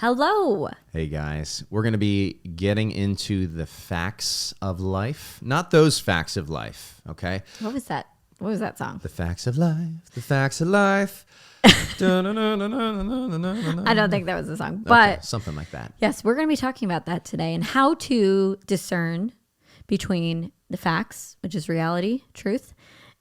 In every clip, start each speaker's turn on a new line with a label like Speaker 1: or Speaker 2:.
Speaker 1: Hello.
Speaker 2: Hey guys, we're going to be getting into the facts of life. Not those facts of life, okay?
Speaker 1: What was that? What was that song?
Speaker 2: The facts of life, the facts of life.
Speaker 1: I don't think that was the song, but
Speaker 2: Okay, something like that.
Speaker 1: yes, we're going to be talking about that today and how to discern between the facts, which is reality, truth,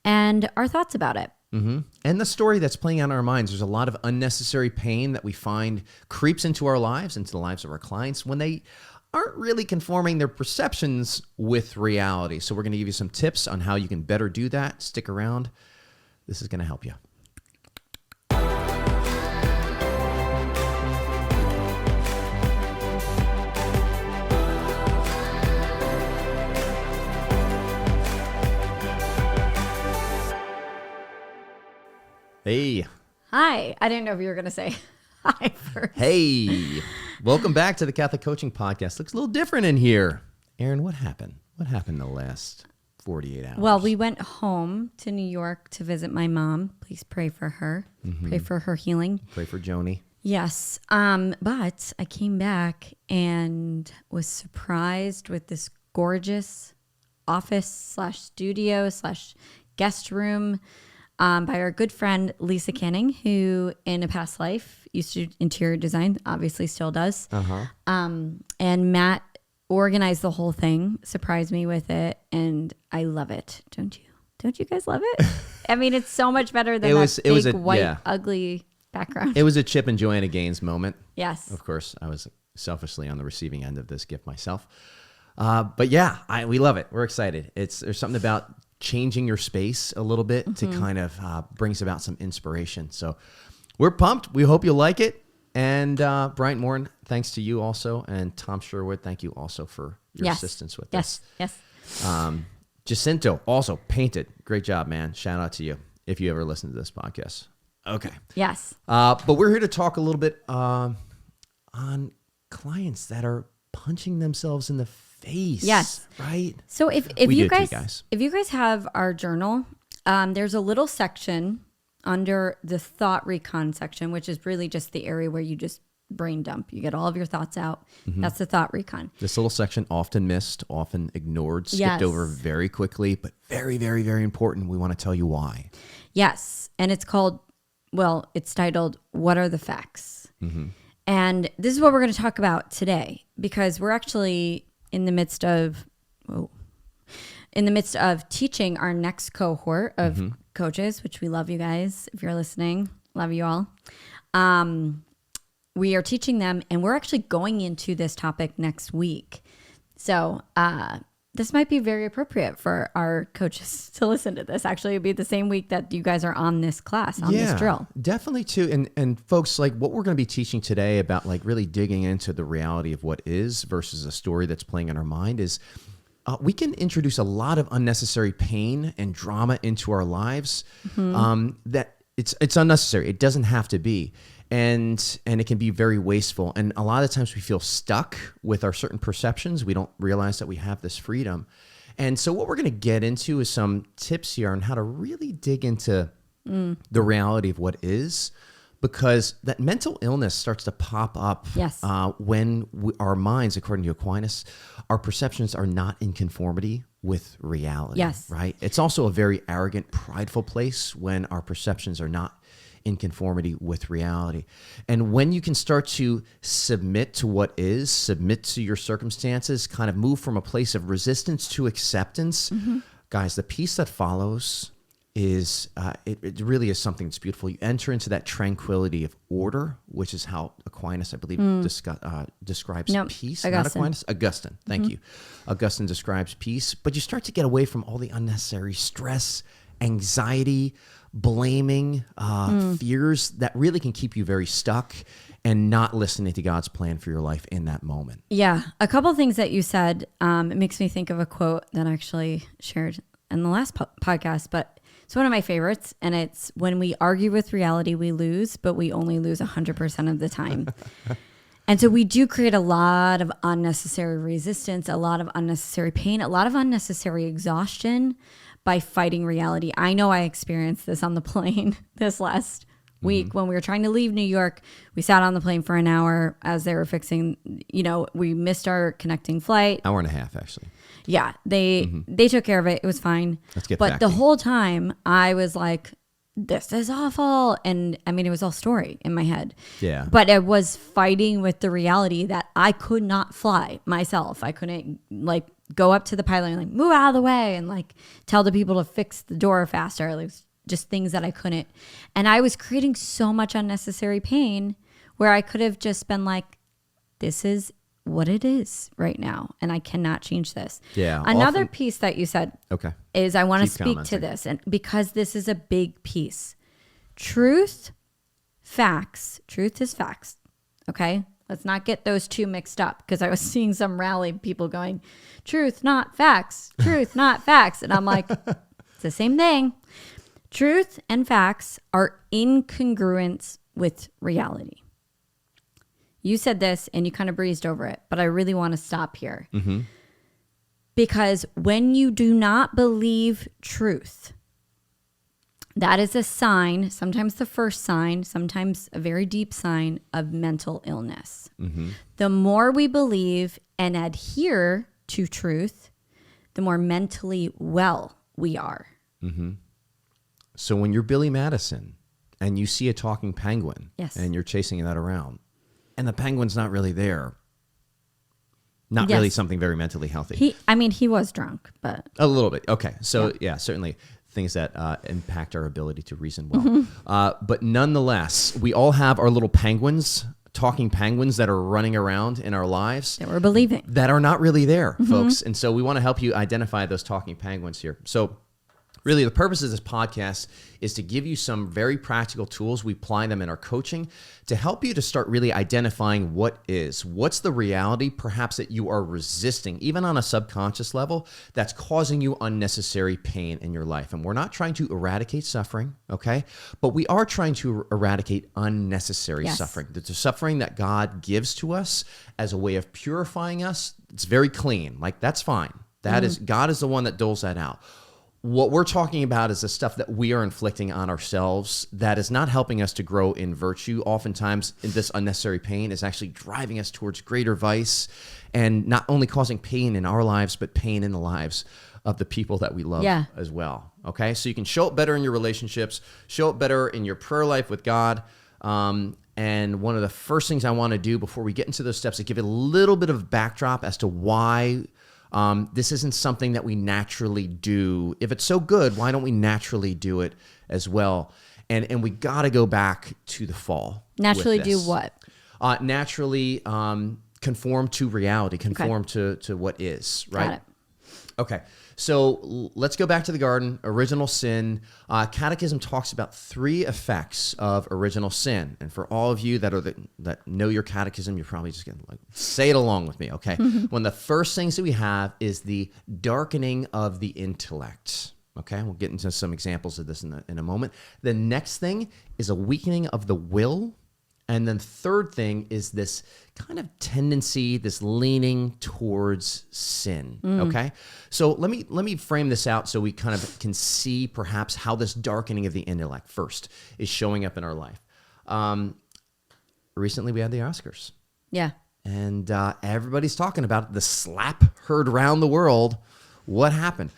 Speaker 1: and our thoughts about it.
Speaker 2: Mm-hmm. And the story that's playing out in our minds. There's a lot of unnecessary pain that we find creeps into our lives, into the lives of our clients when they aren't really conforming their perceptions with reality. So we're going to give you some tips on how you can better do that. Stick around. This is going to help you. Hey.
Speaker 1: Hi. I didn't know if you were going to say hi first.
Speaker 2: Hey. Welcome back to the Catholic Coaching Podcast. Looks a little different in here. Aaron, what happened? What happened the last 48 hours?
Speaker 1: Well, we went home to New York to visit my mom. Please pray for her. Pray for her healing.
Speaker 2: Pray for Joni.
Speaker 1: Yes. But I came back and was surprised with this gorgeous office/studio/guest room by our good friend Lisa Canning, who in a past life used to do interior design, obviously still does. And Matt organized the whole thing, surprised me with it, and I love it. Don't you? Don't you guys love it? I mean, it's so much better than that white, ugly background.
Speaker 2: It was a Chip and Joanna Gaines moment.
Speaker 1: Yes.
Speaker 2: Of course, I was selfishly on the receiving end of this gift myself. But yeah, we love it. We're excited. There's something about changing your space a little bit to kind of brings about some inspiration. So we're pumped. We hope you like it. And Bryant Morin, thanks to you also. And Tom Sherwood, thank you also for your assistance with this.
Speaker 1: Yes.
Speaker 2: Jacinto also painted. Great job, man. Shout out to you if you ever listen to this podcast. Okay.
Speaker 1: Yes.
Speaker 2: But we're here to talk a little bit on clients that are punching themselves in the face.
Speaker 1: Yes.
Speaker 2: Right?
Speaker 1: So if
Speaker 2: We
Speaker 1: you
Speaker 2: do too,
Speaker 1: guys,
Speaker 2: guys.
Speaker 1: if you guys have our journal, there's a little section under the thought recon section, which is really just the area where you just brain dump. You get all of your thoughts out. That's the thought recon.
Speaker 2: This little section often missed, often ignored, skipped
Speaker 1: Yes.
Speaker 2: over very quickly, but very, very, very important. We want to tell you why.
Speaker 1: Yes. And it's titled, What Are the Facts? And this is what we're going to talk about today, because we're actually in the midst of teaching our next cohort of coaches, which we love you guys. If you're listening, love you all. We are teaching them, and we're actually going into this topic next week. So this might be very appropriate for our coaches to listen to this. Actually, it'll be the same week that you guys are on this class, on this drill.
Speaker 2: Definitely too. And folks, like what we're going to be teaching today about like really digging into the reality of what is versus a story that's playing in our mind is we can introduce a lot of unnecessary pain and drama into our lives that it's unnecessary. It doesn't have to be. And it can be very wasteful. And a lot of times we feel stuck with our certain perceptions. We don't realize that we have this freedom. And so what we're going to get into is some tips here on how to really dig into the reality of what is, because that mental illness starts to pop up when our minds, according to Aquinas, our perceptions are not in conformity with reality.
Speaker 1: Yes.
Speaker 2: Right? It's also a very arrogant, prideful place when our perceptions are not in conformity with reality. And when you can start to submit to what is, submit to your circumstances, kind of move from a place of resistance to acceptance, guys, the peace that follows is, it really is something that's beautiful. You enter into that tranquility of order, which is how Aquinas, I believe, describes peace.
Speaker 1: Augustine.
Speaker 2: Not Aquinas, Augustine. Thank you. Augustine describes peace, but you start to get away from all the unnecessary stress, anxiety, blaming, fears that really can keep you very stuck and not listening to God's plan for your life in that moment.
Speaker 1: Yeah. A couple of things that you said, it makes me think of a quote that I actually shared in the last podcast, but it's one of my favorites. And it's, when we argue with reality, we lose, but we only lose 100% of the time. And so we do create a lot of unnecessary resistance, a lot of unnecessary pain, a lot of unnecessary exhaustion by fighting reality. I know I experienced this on the plane this last week when we were trying to leave New York. We sat on the plane for an hour as they were fixing, we missed our connecting flight.
Speaker 2: Hour and a half, actually.
Speaker 1: Yeah, they took care of it. It was fine.
Speaker 2: Let's get
Speaker 1: But
Speaker 2: back
Speaker 1: the
Speaker 2: to you.
Speaker 1: whole time I was like, this is awful. And I mean, it was all story in my head.
Speaker 2: Yeah.
Speaker 1: But I was fighting with the reality that I could not fly myself. I couldn't go up to the pilot and move out of the way and tell the people to fix the door faster. Like, just things that I couldn't. And I was creating so much unnecessary pain where I could have just been like, this is what it is right now, and I cannot change this.
Speaker 2: Yeah.
Speaker 1: Another piece that you said is I want to
Speaker 2: Keep
Speaker 1: speak
Speaker 2: commenting.
Speaker 1: to this, and because this is a big piece. Truth is facts. Okay? Let's not get those two mixed up, because I was seeing some rally people going, truth, not facts, truth, not facts. And I'm like, it's the same thing. Truth and facts are incongruent with reality. You said this and you kind of breezed over it, but I really want to stop here. Because when you do not believe truth, that is a sign, sometimes the first sign, sometimes a very deep sign of mental illness. The more we believe and adhere to truth, the more mentally well we are.
Speaker 2: So when you're Billy Madison and you see a talking penguin and you're chasing that around, and the penguin's not really there. Not really something very mentally healthy.
Speaker 1: He was drunk, but...
Speaker 2: A little bit. Okay. So, yeah certainly things that impact our ability to reason well. But nonetheless, we all have our little penguins, talking penguins that are running around in our lives.
Speaker 1: That we're believing.
Speaker 2: That are not really there, folks. And so we want to help you identify those talking penguins here. So really, the purpose of this podcast is to give you some very practical tools. We apply them in our coaching to help you to start really identifying what's the reality perhaps that you are resisting, even on a subconscious level, that's causing you unnecessary pain in your life. And we're not trying to eradicate suffering, okay? But we are trying to eradicate unnecessary suffering. The suffering that God gives to us as a way of purifying us, it's very clean. That's fine. That is, God is the one that doles that out. What we're talking about is the stuff that we are inflicting on ourselves that is not helping us to grow in virtue. Oftentimes, this unnecessary pain is actually driving us towards greater vice and not only causing pain in our lives, but pain in the lives of the people that we love as well. Okay? So you can show it better in your relationships, show it better in your prayer life with God. And one of the first things I want to do before we get into those steps is give it a little bit of backdrop as to why this isn't something that we naturally do. If it's so good, why don't we naturally do it as well? And we got to go back to the fall.
Speaker 1: Naturally do what?
Speaker 2: Naturally conform to reality, conform to what is, right?
Speaker 1: Got it.
Speaker 2: Okay, so let's go back to the garden, original sin. Catechism talks about 3 effects of original sin. And for all of you that know your catechism, you're probably just going to say it along with me, okay? One of the first things that we have is the darkening of the intellect. Okay, we'll get into some examples of this in a moment. The next thing is a weakening of the will. And then third thing is this kind of tendency, this leaning towards sin, okay? So let me frame this out so we kind of can see perhaps how this darkening of the intellect first is showing up in our life. Recently we had the Oscars.
Speaker 1: Yeah.
Speaker 2: And everybody's talking about the slap heard around the world. What happened?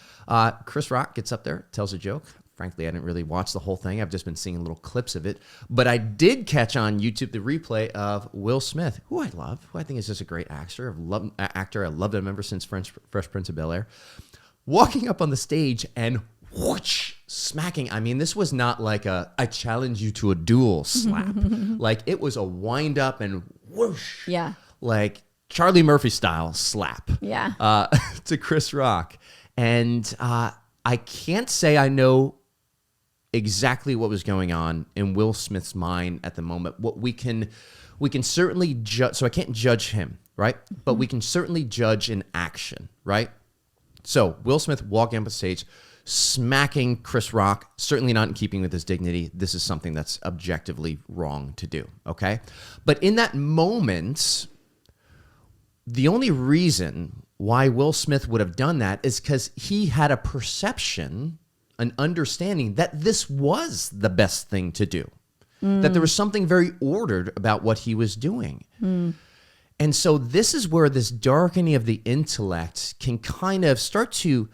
Speaker 2: Chris Rock gets up there, tells a joke. Frankly, I didn't really watch the whole thing. I've just been seeing little clips of it. But I did catch on YouTube the replay of Will Smith, who I love, who I think is just a great actor. I loved him ever since Fresh Prince of Bel-Air. Walking up on the stage and whoosh, smacking. I mean, this was not like I challenge you to a duel slap. It was a wind up and whoosh.
Speaker 1: Yeah.
Speaker 2: Like Charlie Murphy style slap.
Speaker 1: Yeah.
Speaker 2: To Chris Rock. And I can't say I know exactly what was going on in Will Smith's mind at the moment. What we can certainly judge, so I can't judge him, right? But we can certainly judge an action, right? So Will Smith walking up on stage, smacking Chris Rock, certainly not in keeping with his dignity. This is something that's objectively wrong to do, okay? But in that moment, the only reason why Will Smith would have done that is because he had a perception, an understanding that this was the best thing to do. that there was something very ordered about what he was doing. And so this is where this darkening of the intellect can kind of start to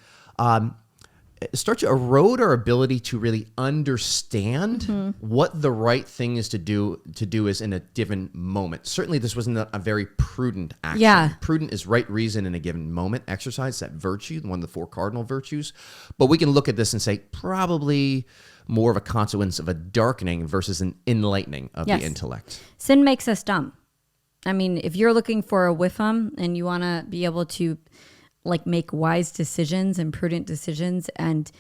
Speaker 2: erode our ability to really understand what the right thing is to do is in a given moment. Certainly this wasn't a very prudent action.
Speaker 1: Yeah.
Speaker 2: Prudent is right reason in a given moment. Exercise, that virtue, one of the 4 cardinal virtues. But we can look at this and say probably more of a consequence of a darkening versus an enlightening of the intellect.
Speaker 1: Sin makes us dumb. I mean, if you're looking for a wisdom and you want to be able to like make wise decisions and prudent decisions and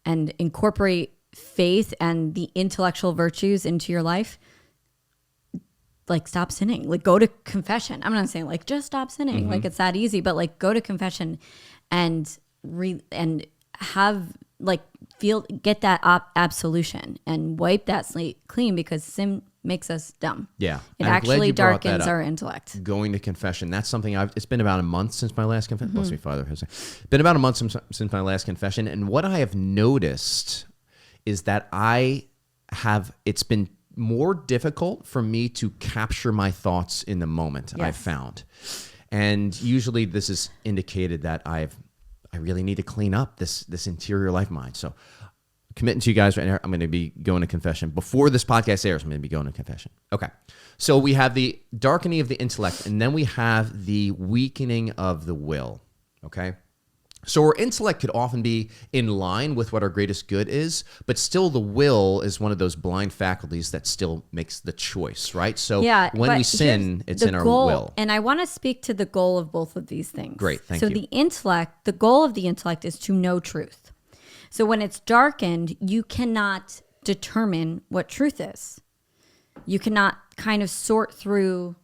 Speaker 1: incorporate faith and the intellectual virtues into your life, like stop sinning. Like go to confession. I'm not saying like just stop sinning. Like it's that easy, but like go to confession and get that absolution and wipe that slate clean, because sin makes us dumb.
Speaker 2: Yeah.
Speaker 1: It actually darkens our intellect.
Speaker 2: Going to confession. That's something it's been about a month since my last confession. Bless me, Father. Been about a month since my last confession. And what I have noticed is that it's been more difficult for me to capture my thoughts in the moment. I've found. And usually this is indicated that I really need to clean up this interior life of mine. So committing to you guys right now, I'm going to be going to confession. Before this podcast airs, I'm going to be going to confession. Okay. So we have the darkening of the intellect, and then we have the weakening of the will. Okay. So our intellect could often be in line with what our greatest good is, but still the will is one of those blind faculties that still makes the choice, right? So when we sin, it's in our will.
Speaker 1: And I want to speak to the goal of both of these things.
Speaker 2: Great, thank you.
Speaker 1: So the goal of the intellect is to know truth. So when it's darkened, you cannot determine what truth is. You cannot kind of sort through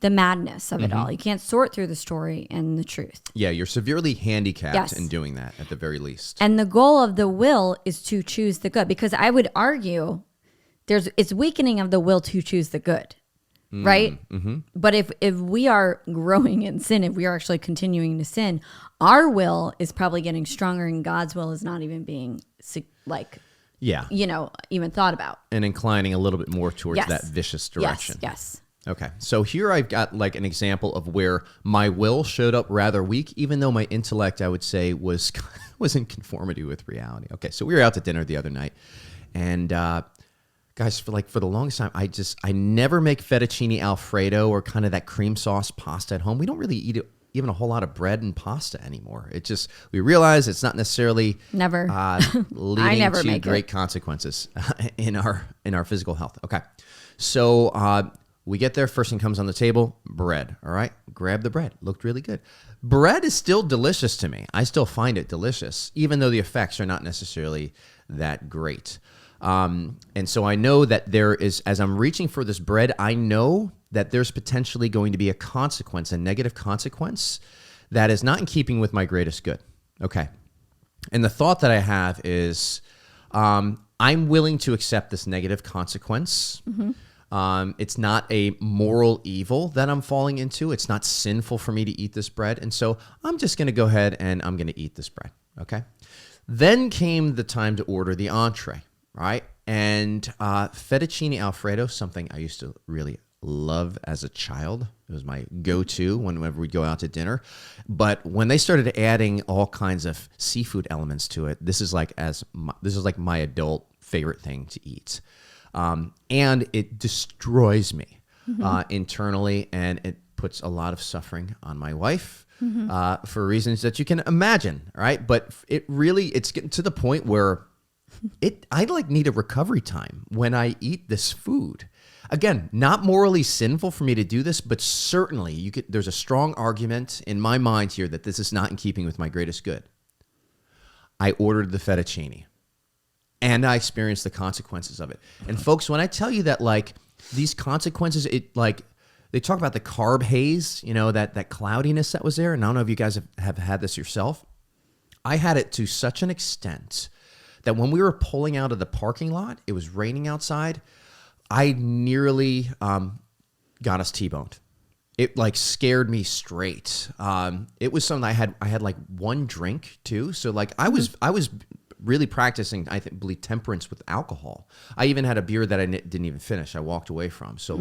Speaker 1: the madness of it all. You can't sort through the story and the truth.
Speaker 2: Yeah, you're severely handicapped in doing that at the very least.
Speaker 1: And the goal of the will is to choose the good, because I would argue it's weakening of the will to choose the good, right? But if we are growing in sin, if we are actually continuing to sin, our will is probably getting stronger and God's will is not even being even thought about.
Speaker 2: And inclining a little bit more towards that vicious direction.
Speaker 1: Yes.
Speaker 2: Okay, so here I've got like an example of where my will showed up rather weak, even though my intellect, I would say, was in conformity with reality. Okay, so we were out to dinner the other night, and guys, for the longest time, I never make fettuccine Alfredo or kind of that cream sauce pasta at home. We don't really eat it, even a whole lot of bread and pasta anymore. We realize it's not necessarily leading to great consequences in our physical health. Okay, so. We get there, first thing comes on the table, bread, all right? Grab the bread, looked really good. Bread is still delicious to me. I still find it delicious, even though the effects are not necessarily that great. And so I know that there is, as I'm reaching for this bread, I know that there's potentially going to be a negative consequence that is not in keeping with my greatest good. Okay. And the thought that I have is I'm willing to accept this negative consequence. It's not a moral evil that I'm falling into. It's not sinful for me to eat this bread. And so I'm just going to go ahead and I'm going to eat this bread. Okay. Then came the time to order the entree, right? And fettuccine Alfredo, something I used to really love as a child. It was my go-to whenever we'd go out to dinner. But when they started adding all kinds of seafood elements to it, this is like my adult favorite thing to eat. And it destroys me internally, and it puts a lot of suffering on my wife for reasons that you can imagine, right? But it's getting to the point where I need a recovery time when I eat this food. Again, not morally sinful for me to do this, but certainly there's a strong argument in my mind here that this is not in keeping with my greatest good. I ordered the fettuccine. And I experienced the consequences of it. And folks, when I tell you that these consequences, they talk about the carb haze, that cloudiness that was there. And I don't know if you guys have had this yourself. I had it to such an extent that when we were pulling out of the parking lot, it was raining outside. I nearly got us T-boned. It scared me straight. It was something I had one drink too. So I was really practicing, I believe, temperance with alcohol. I even had a beer that I didn't even finish. I walked away from. So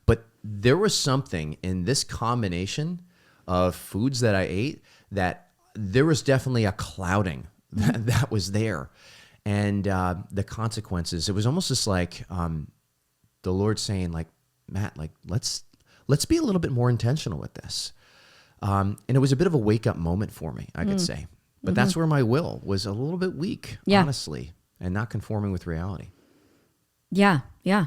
Speaker 2: but there was something in this combination of foods that I ate that there was definitely a clouding that was there. And the consequences, it was almost just like the Lord saying, like, Matt, like, let's be a little bit more intentional with this. And it was a bit of a wake-up moment for me, I could say. But that's where my will was a little bit weak, honestly, and not conforming with reality.
Speaker 1: Yeah, yeah.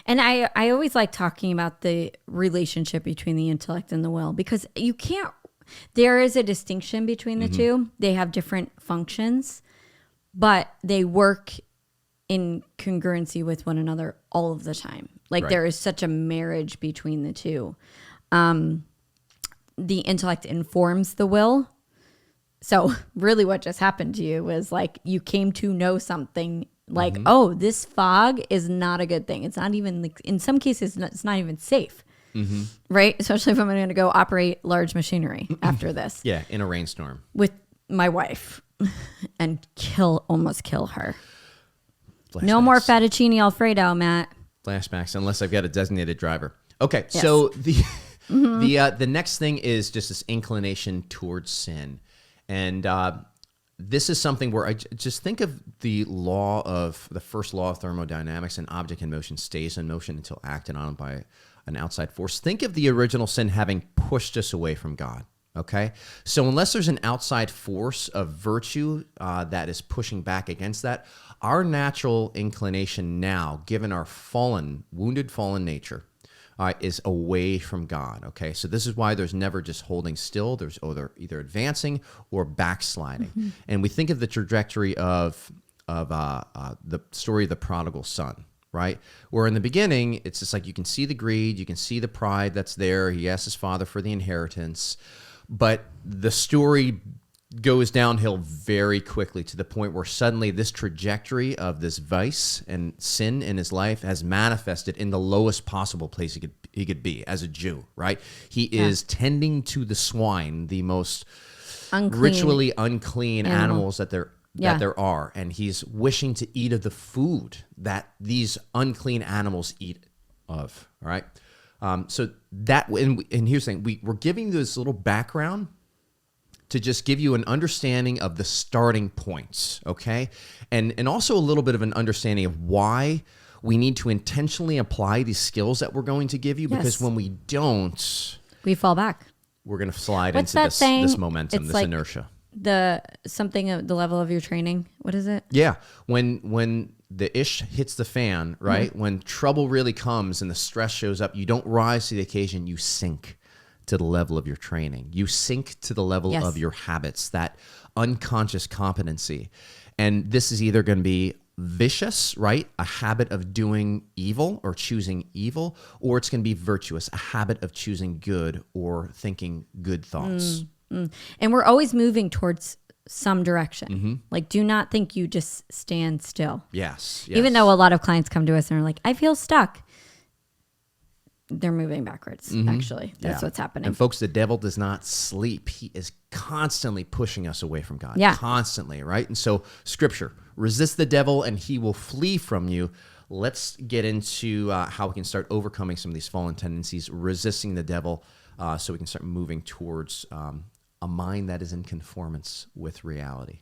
Speaker 1: And I always like talking about the relationship between the intellect and the will, because there is a distinction between the two. They have different functions, but they work in congruency with one another all of the time. Like there is such a marriage between the two. The intellect informs the will. So really what just happened to you was like you came to know something like, oh, this fog is not a good thing. It's not even, like, in some cases, it's not even safe. Right? Especially if I'm going to go operate large machinery after this.
Speaker 2: Yeah, in a rainstorm.
Speaker 1: With my wife and almost kill her.
Speaker 2: Flashbacks.
Speaker 1: No more fettuccine Alfredo, Matt.
Speaker 2: Flashbacks, unless I've got a designated driver. Okay, so the next thing is just this inclination towards sin. And this is something where I just think of the first law of thermodynamics: an object in motion stays in motion until acted on by an outside force. Think of the original sin having pushed us away from God. Okay, so unless there's an outside force of virtue that is pushing back against that, our natural inclination now, given our wounded, fallen nature, is away from God. Okay, so this is why there's never just holding still. There's either advancing or backsliding. And we think of the trajectory of the story of the prodigal son, right? Where in the beginning, it's just like you can see the greed, you can see the pride that's there. He asks his father for the inheritance, but the story goes downhill very quickly to the point where suddenly this trajectory of this vice and sin in his life has manifested in the lowest possible place he could be as a Jew, right? He is tending to the swine, the most ritually unclean animals that there are, and he's wishing to eat of the food that these unclean animals eat of, all right? So that, and here's the thing, we're giving this little background to just give you an understanding of the starting points, okay? And also a little bit of an understanding of why we need to intentionally apply these skills that we're going to give you, because when we don't,
Speaker 1: we fall back.
Speaker 2: We're going to slide into this momentum,
Speaker 1: it's
Speaker 2: this
Speaker 1: like
Speaker 2: inertia.
Speaker 1: The level of your training. What is it?
Speaker 2: Yeah. When the ish hits the fan, right? When trouble really comes and the stress shows up, you don't rise to the occasion, you sink to the level of your training. You sink to the level of your habits, that unconscious competency. And this is either going to be vicious, right? A habit of doing evil or choosing evil, or it's going to be virtuous, a habit of choosing good or thinking good thoughts.
Speaker 1: And we're always moving towards some direction. Like, do not think you just stand still.
Speaker 2: Yes.
Speaker 1: Even though a lot of clients come to us and are like, I feel stuck. They're moving backwards, actually. That's what's happening.
Speaker 2: And folks, the devil does not sleep. He is constantly pushing us away from God. Constantly, right? And so scripture, resist the devil and he will flee from you. Let's get into how we can start overcoming some of these fallen tendencies, resisting the devil, so we can start moving towards a mind that is in conformance with reality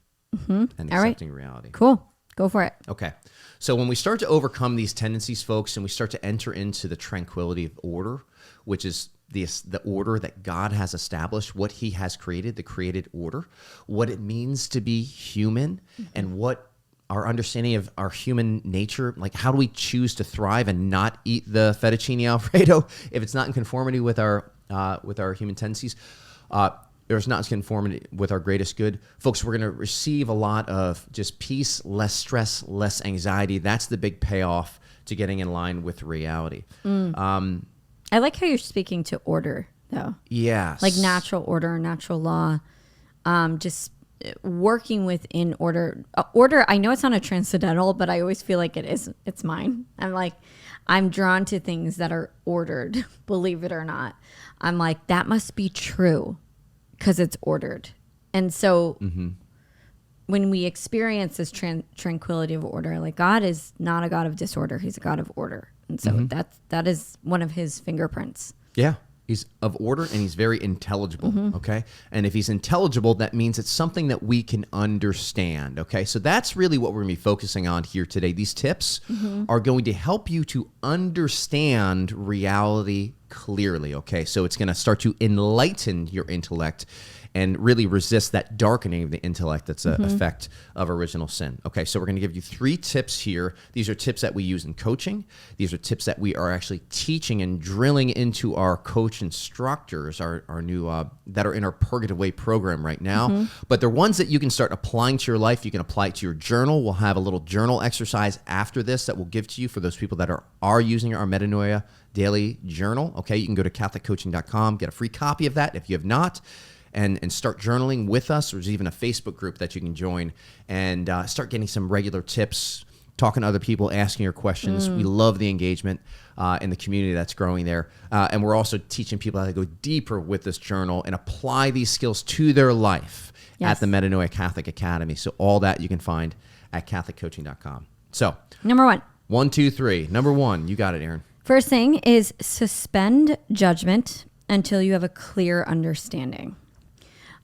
Speaker 2: and accepting reality. Cool.
Speaker 1: Go for it.
Speaker 2: Okay. So when we start to overcome these tendencies, folks, and we start to enter into the tranquility of order, which is the order that God has established, what he has created, the created order, what it means to be human, and what our understanding of our human nature, like how do we choose to thrive and not eat the fettuccine Alfredo if it's not in conformity with our human tendencies, there's not conformity with our greatest good. Folks, we're going to receive a lot of just peace, less stress, less anxiety. That's the big payoff to getting in line with reality.
Speaker 1: I like how you're speaking to order, though.
Speaker 2: Yes.
Speaker 1: Like natural order, natural law, just working within order. Order, I know it's not a transcendental, but I always feel like it is. It's mine. I'm drawn to things that are ordered, believe it or not. I'm like, that must be true because it's ordered. And so when we experience this tranquility of order, like God is not a God of disorder. He's a God of order. And so that is one of his fingerprints.
Speaker 2: Yeah. He's of order and he's very intelligible, okay? And if he's intelligible, that means it's something that we can understand, okay? So that's really what we're going to be focusing on here today. These tips are going to help you to understand reality clearly, okay? So it's going to start to enlighten your intellect and really resist that darkening of the intellect that's an effect of original sin. Okay, so we're going to give you 3 tips here. These are tips that we use in coaching. These are tips that we are actually teaching and drilling into our coach instructors, our new that are in our Purgative Way program right now. But they're ones that you can start applying to your life. You can apply it to your journal. We'll have a little journal exercise after this that we'll give to you for those people that are using our Metanoia daily journal. Okay, you can go to CatholicCoaching.com, get a free copy of that if you have not. And start journaling with us. There's even a Facebook group that you can join and start getting some regular tips, talking to other people, asking your questions. We love the engagement in the community that's growing there. And we're also teaching people how to go deeper with this journal and apply these skills to their life at the Metanoia Catholic Academy. So all that you can find at CatholicCoaching.com. So
Speaker 1: Number 1.
Speaker 2: 1, 2, 3. Number 1, you got it, Erin.
Speaker 1: First thing is suspend judgment until you have a clear understanding.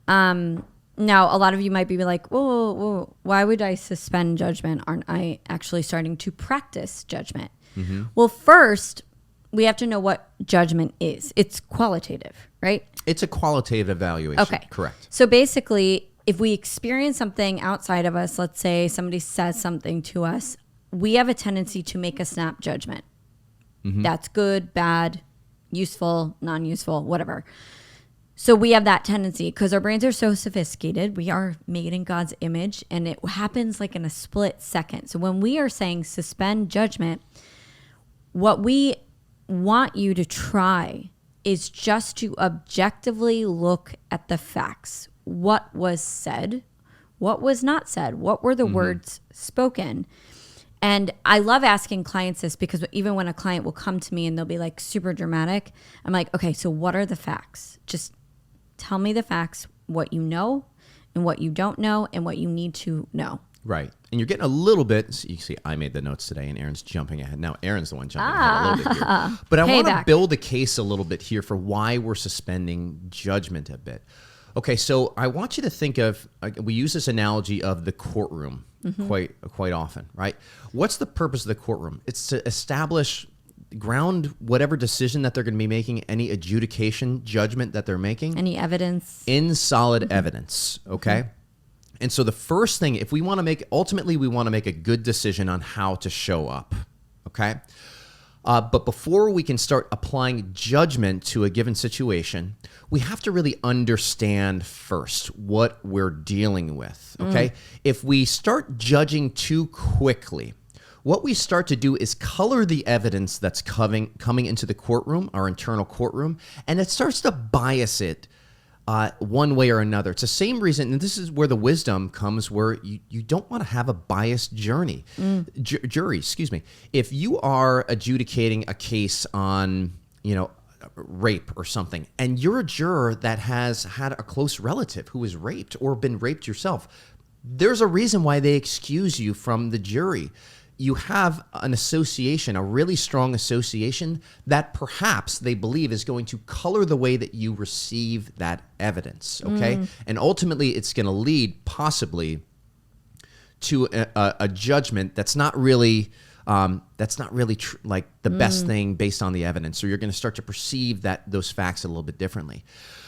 Speaker 1: Now, a lot of you might be like, whoa, why would I suspend judgment? Aren't I actually starting to practice judgment? Well, first, we have to know what judgment is. It's qualitative, right?
Speaker 2: It's a qualitative evaluation.
Speaker 1: Okay.
Speaker 2: Correct.
Speaker 1: So basically, if we experience something outside of us, let's say somebody says something to us, we have a tendency to make a snap judgment. That's good, bad, useful, non-useful, whatever. So we have that tendency because our brains are so sophisticated. We are made in God's image, and it happens like in a split second. So when we are saying suspend judgment, what we want you to try is just to objectively look at the facts. What was said? What was not said? What were the words spoken? And I love asking clients this because even when a client will come to me and they'll be like super dramatic, I'm like, okay, so what are the facts? Just tell me the facts, what you know and what you don't know and what you need to know.
Speaker 2: Right. And you're getting a little bit, so you see, I made the notes today and Erin's jumping ahead. Now Erin's the one jumping ahead a little bit here. But I want to build a case a little bit here for why we're suspending judgment a bit. Okay, so I want you to think of, we use this analogy of the courtroom quite often, right? What's the purpose of the courtroom? It's to establish, ground whatever decision that they're going to be making, any adjudication, judgment that they're making.
Speaker 1: Any evidence.
Speaker 2: In solid evidence, okay? And so the first thing, if we want to make, ultimately we want to make a good decision on how to show up, okay? But before we can start applying judgment to a given situation, we have to really understand first what we're dealing with, okay? If we start judging too quickly, what we start to do is color the evidence that's coming into the courtroom, our internal courtroom, and it starts to bias it one way or another. It's the same reason, and this is where the wisdom comes, where you don't want to have a biased jury. If you are adjudicating a case on, rape or something, and you're a juror that has had a close relative who was raped or been raped yourself, there's a reason why they excuse you from the jury. You have an association, a really strong association that perhaps they believe is going to color the way that you receive that evidence, okay? And ultimately, it's going to lead possibly to a judgment that's not really like the best thing based on the evidence. So you're going to start to perceive those facts a little bit differently.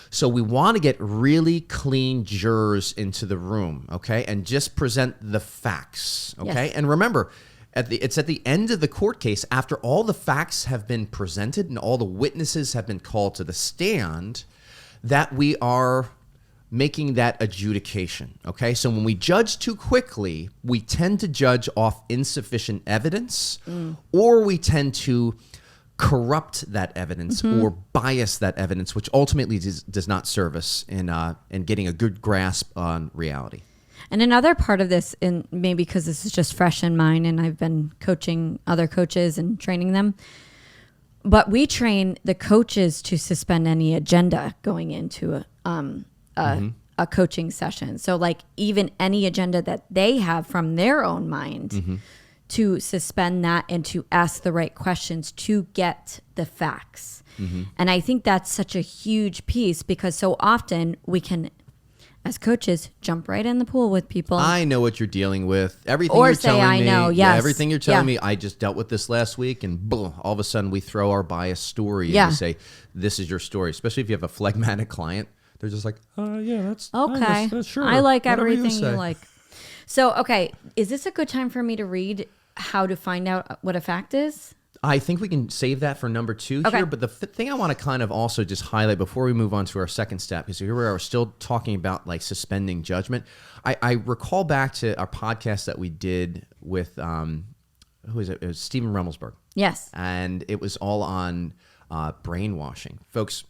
Speaker 2: So we want to get really clean jurors into the room, okay? And just present the facts, okay? Yes. And remember, it's at the end of the court case, after all the facts have been presented and all the witnesses have been called to the stand, that we are making that adjudication, okay? So when we judge too quickly, we tend to judge off insufficient evidence, or we tend to corrupt that evidence or bias that evidence, which ultimately does not serve us in getting a good grasp on reality.
Speaker 1: And another part of this, and maybe because this is just fresh in mind and I've been coaching other coaches and training them, but we train the coaches to suspend any agenda going into a a coaching session. So like even any agenda that they have from their own mind, to suspend that and to ask the right questions to get the facts. And I think that's such a huge piece, because so often we can, as coaches, jump right in the pool with people.
Speaker 2: I know what you're dealing with. Everything
Speaker 1: Or
Speaker 2: you're
Speaker 1: say,
Speaker 2: telling
Speaker 1: I
Speaker 2: me.
Speaker 1: know,
Speaker 2: Yeah,
Speaker 1: yes.
Speaker 2: everything you're telling me, I just dealt with this last week, and boom, all of a sudden we throw our biased story and we say, this is your story. Especially if you have a phlegmatic client. They're just like, yeah, that's
Speaker 1: okay.
Speaker 2: that's sure.
Speaker 1: I like
Speaker 2: Whatever
Speaker 1: everything you
Speaker 2: say.
Speaker 1: like. So, okay, is this a good time for me to read how to find out what a fact is?
Speaker 2: I think we can save that for number 2 here. But the thing I want to kind of also just highlight before we move on to our second step, because here we are still talking about like suspending judgment. I recall back to our podcast that we did with, who is it? It was Stephen Rummelsberg.
Speaker 1: Yes.
Speaker 2: And it was all on brainwashing. Folks,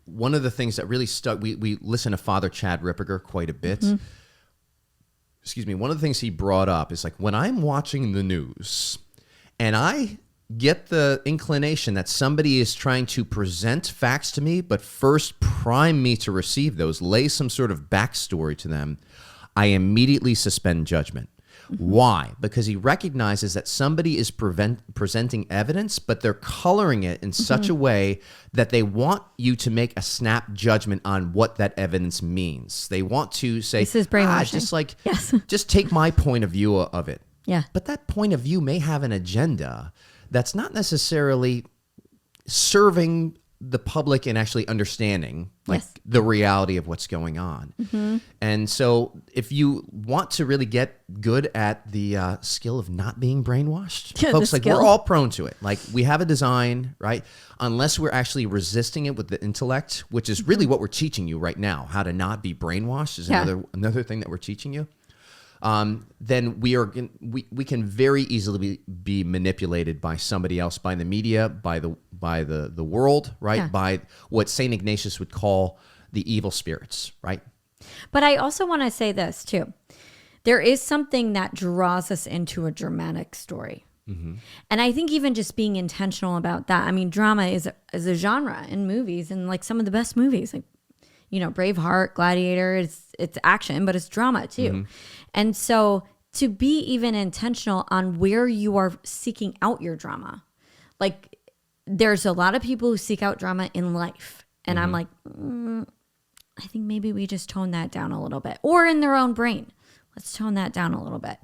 Speaker 2: one of the things that really stuck, we listen to Father Chad Ripperger quite a bit. Excuse me. One of the things he brought up is like, when I'm watching the news and I get the inclination that somebody is trying to present facts to me, but first prime me to receive those, lay some sort of backstory to them, I immediately suspend judgment. Why? Because he recognizes that somebody is presenting evidence, but they're coloring it in such a way that they want you to make a snap judgment on what that evidence means. They want to say,
Speaker 1: this is brainwashing.
Speaker 2: Just take my point of view of it.
Speaker 1: Yeah.
Speaker 2: But that point of view may have an agenda that's not necessarily serving the public and actually understanding the reality of what's going on. And so if you want to really get good at the skill of not being brainwashed, folks, like we're all prone to it. Like we have a design, right? Unless we're actually resisting it with the intellect, which is really what we're teaching you right now. How to not be brainwashed is another thing that we're teaching you. Then we can very easily be manipulated by somebody else, by the media, by the world, right?
Speaker 1: Yeah.
Speaker 2: By what St. Ignatius would call the evil spirits, right?
Speaker 1: But I also want to say this too. There is something that draws us into a dramatic story. And I think even just being intentional about that. I mean, drama is a genre in movies, and like some of the best movies, like, you know, Braveheart, Gladiator, it's action, but it's drama too. And so to be even intentional on where you are seeking out your drama, like there's a lot of people who seek out drama in life. And I'm like, I think maybe we just tone that down a little bit, or in their own brain. Let's tone that down a little bit.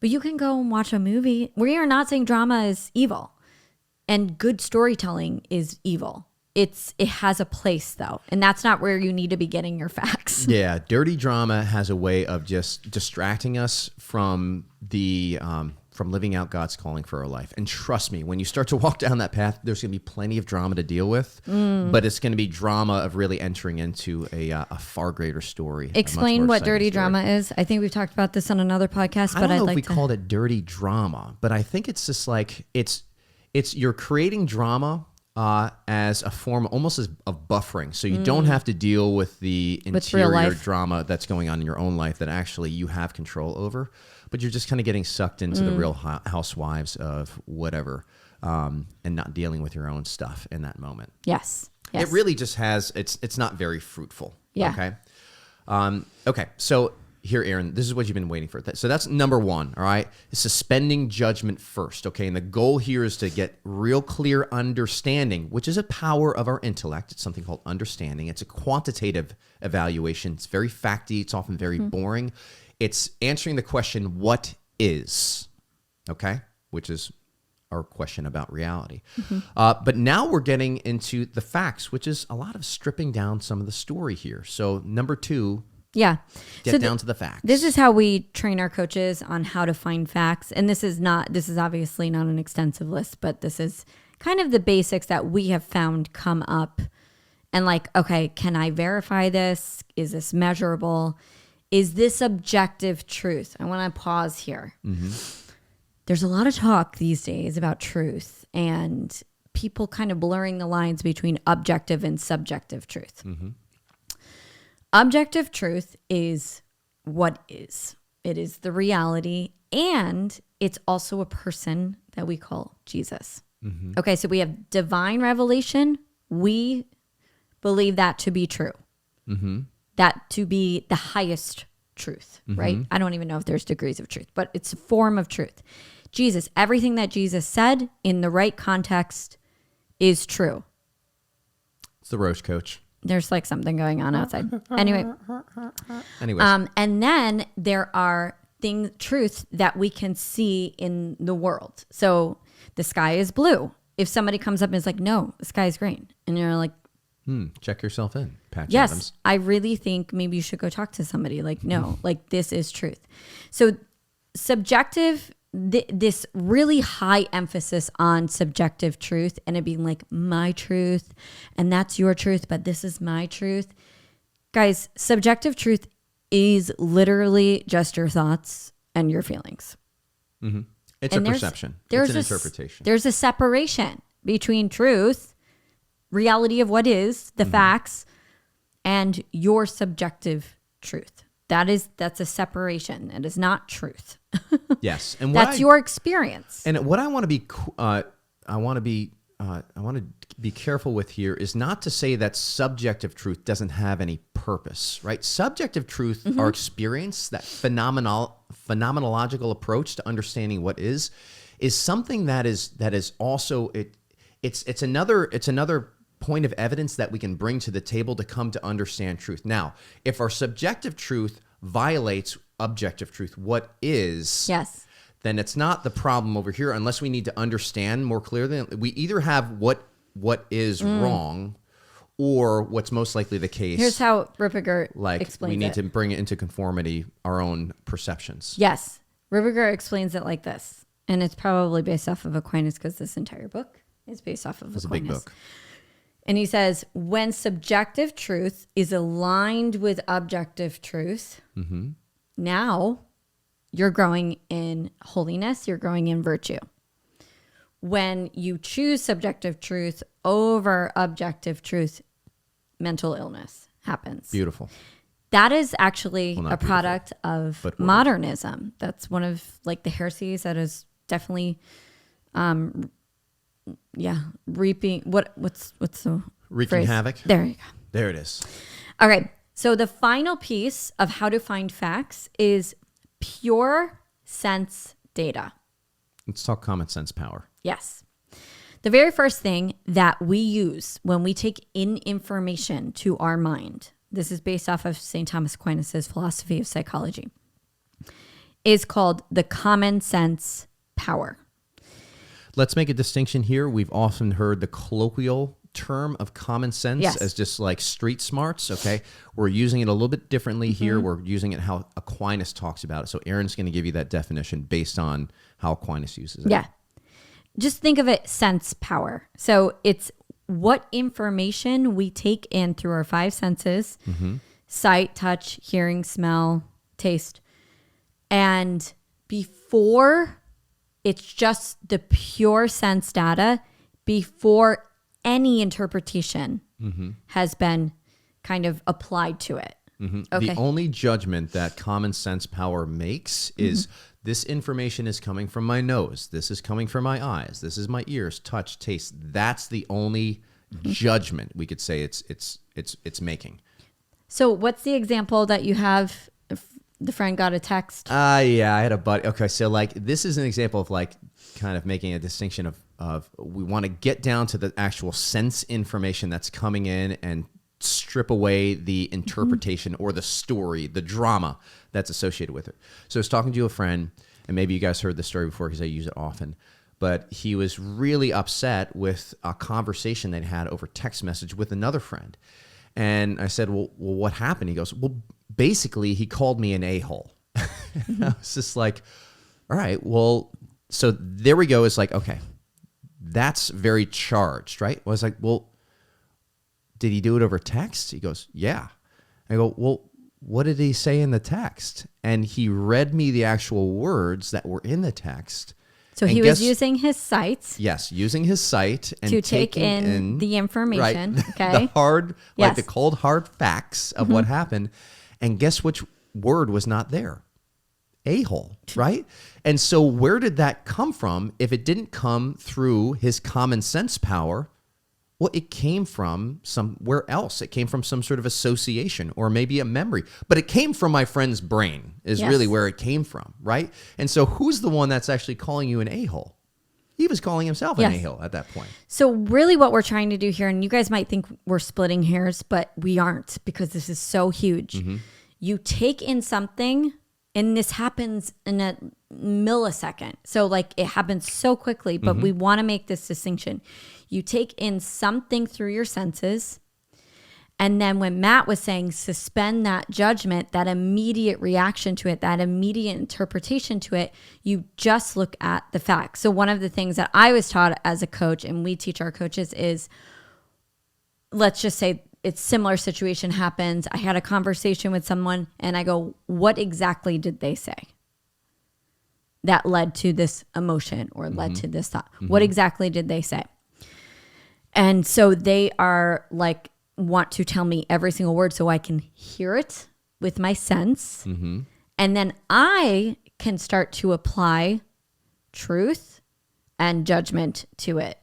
Speaker 1: But you can go and watch a movie. We are not saying drama is evil and good storytelling is evil. It has a place though, and that's not where you need to be getting your facts.
Speaker 2: Yeah, dirty drama has a way of just distracting us from from living out God's calling for our life. And trust me, when you start to walk down that path, there's going to be plenty of drama to deal with, but it's going to be drama of really entering into a far greater story.
Speaker 1: Explain what dirty drama is. I think we've talked about this on another podcast, but
Speaker 2: I don't know if we called it dirty drama, but I think it's just like it's you're creating drama as a form almost of buffering. So you don't have to deal with the interior drama that's going on in your own life that actually you have control over, but you're just kind of getting sucked into the real housewives of whatever, and not dealing with your own stuff in that moment.
Speaker 1: Yes.
Speaker 2: It really just it's not very fruitful.
Speaker 1: Yeah.
Speaker 2: Okay. Okay. So here, Aaron, this is what you've been waiting for. So that's number one, all right? Suspending judgment first, okay? And the goal here is to get real clear understanding, which is a power of our intellect. It's something called understanding. It's a quantitative evaluation. It's very facty. It's often very boring. It's answering the question, what is, okay? Which is our question about reality. But now we're getting into the facts, which is a lot of stripping down some of the story here. So number two,
Speaker 1: yeah.
Speaker 2: Get down to the facts.
Speaker 1: This is how we train our coaches on how to find facts. And this is obviously not an extensive list, but this is kind of the basics that we have found come up. And like, okay, can I verify this? Is this measurable? Is this objective truth? I want to pause here. There's a lot of talk these days about truth and people kind of blurring the lines between objective and subjective truth. Objective truth is what is. It is the reality, and it's also a person that we call Jesus. Okay, so we have divine revelation. We believe that to be true. that to be the highest truth, right? I don't even know if there's degrees of truth, but it's a form of truth. Jesus, everything that Jesus said in the right context is true.
Speaker 2: It's the Roche coach.
Speaker 1: There's like something going on outside. Anyways. And then there are truths that we can see in the world. So the sky is blue. If somebody comes up and is like, no, the sky is green. And you're like,
Speaker 2: check yourself in, Patch
Speaker 1: yes,
Speaker 2: Adams.
Speaker 1: I really think maybe you should go talk to somebody. Like, no, like this is truth. So subjective, this really high emphasis on subjective truth and it being like my truth and that's your truth, but this is my truth. Guys, subjective truth is literally just your thoughts and your feelings.
Speaker 2: It's and a perception. It's an interpretation.
Speaker 1: There's a separation between truth, reality of what is, the facts, and your subjective truth. That's a separation. It is not truth.
Speaker 2: Yes, and
Speaker 1: that's your experience.
Speaker 2: And what I want to be careful with here is not to say that subjective truth doesn't have any purpose, right? Subjective truth, our experience, that phenomenological approach to understanding what is something that is also it's another point of evidence that we can bring to the table to come to understand truth. Now, if our subjective truth violates objective truth, what is,
Speaker 1: yes,
Speaker 2: then it's not the problem over here unless we need to understand more clearly. We either have what is wrong or what's most likely the case.
Speaker 1: Here's how Ripperger explains it.
Speaker 2: We need to bring it into conformity, our own perceptions.
Speaker 1: Yes. Ripperger explains it like this, and it's probably based off of Aquinas because this entire book is based off of Aquinas. It's a big book. And he says, when subjective truth is aligned with objective truth, now you're growing in holiness, you're growing in virtue. When you choose subjective truth over objective truth, mental illness happens.
Speaker 2: Beautiful.
Speaker 1: That is actually a product of modernism. That's one of like the heresies that is definitely reaping what's the
Speaker 2: wreaking
Speaker 1: phrase?
Speaker 2: Havoc.
Speaker 1: There you go.
Speaker 2: There it is.
Speaker 1: All right. So the final piece of how to find facts is pure sense data.
Speaker 2: Let's talk common sense power.
Speaker 1: Yes. The very first thing that we use when we take in information to our mind, this is based off of St. Thomas Aquinas' philosophy of psychology, is called the common sense power.
Speaker 2: Let's make a distinction here. We've often heard the colloquial term of common sense as just like street smarts, okay? We're using it a little bit differently here. We're using it how Aquinas talks about it. So Aaron's going to give you that definition based on how Aquinas uses it.
Speaker 1: Yeah. Just think of it sense power. So it's what information we take in through our five senses, sight, touch, hearing, smell, taste. And before it's just the pure sense data, before any interpretation has been kind of applied to it. Okay.
Speaker 2: The only judgment that common sense power makes is this information is coming from my nose. This is coming from my eyes. This is my ears, touch, taste. That's the only judgment we could say it's making.
Speaker 1: So what's the example that you have? The friend got a text.
Speaker 2: Yeah, I had a buddy. Okay, so like this is an example of like kind of making a distinction of we want to get down to the actual sense information that's coming in and strip away the interpretation or the story, the drama that's associated with it. So I was talking to a friend, and maybe you guys heard this story before because I use it often, but he was really upset with a conversation they'd had over text message with another friend. And I said, well, what happened? He goes, well, basically he called me an a-hole. I was just like, all right, well, so there we go. It's like, okay, that's very charged, right? I was like, well, did he do it over text? He goes, yeah. I go, well, what did he say in the text? And he read me the actual words that were in the text.
Speaker 1: So he was using his sight.
Speaker 2: Yes, using his sight and
Speaker 1: to take in the information.
Speaker 2: Right,
Speaker 1: okay.
Speaker 2: the cold, hard facts of what happened. And guess which word was not there? A-hole, right? And so where did that come from if it didn't come through his common sense power Well, it came from somewhere else. It came from some sort of association or maybe a memory. But it came from my friend's brain is really where it came from, right? And so who's the one that's actually calling you an a-hole? He was calling himself an a-hole at that point.
Speaker 1: So really what we're trying to do here, and you guys might think we're splitting hairs, but we aren't, because this is so huge. Mm-hmm. You take in something, and this happens in a millisecond. So like it happens so quickly, but we want to make this distinction. You take in something through your senses, and then when Matt was saying suspend that judgment, that immediate reaction to it, that immediate interpretation to it, you just look at the facts. So one of the things that I was taught as a coach, and we teach our coaches, is, let's just say it's similar situation happens. I had a conversation with someone and I go, what exactly did they say that led to this emotion or led to this thought? What exactly did they say? And so they are like, want to tell me every single word so I can hear it with my sense. And then I can start to apply truth and judgment to it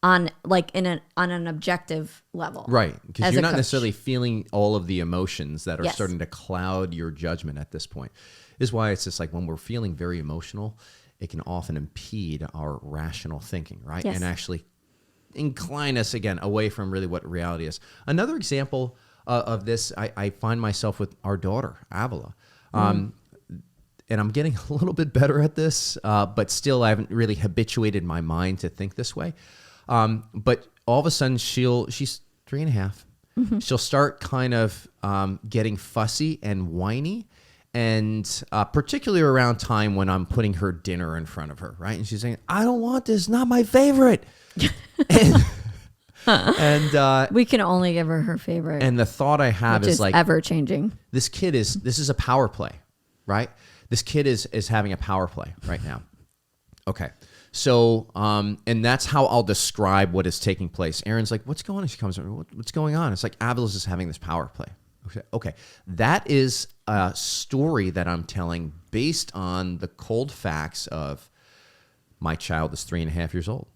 Speaker 1: on like on an objective level.
Speaker 2: Right. Because you're not necessarily feeling all of the emotions that are starting to cloud your judgment at this point. This is why it's just like when we're feeling very emotional, it can often impede our rational thinking, right? And actually incline us again away from really what reality is. Another example of this, I find myself with our daughter, Avila. And I'm getting a little bit better at this, but still I haven't really habituated my mind to think this way. But all of a sudden she's 3.5. She'll start kind of getting fussy and whiny. And particularly around time when I'm putting her dinner in front of her, right? And she's saying, I don't want this, not my favorite. and
Speaker 1: we can only give her favorite.
Speaker 2: And the thought I have is like
Speaker 1: ever changing.
Speaker 2: This is a power play, right? This kid is having a power play right now. Okay. So, and that's how I'll describe what is taking place. Erin's like, what's going on? She comes over, what's going on? It's like, Avila's just having this power play. Okay. That is a story that I'm telling based on the cold facts of my child is 3.5 years old.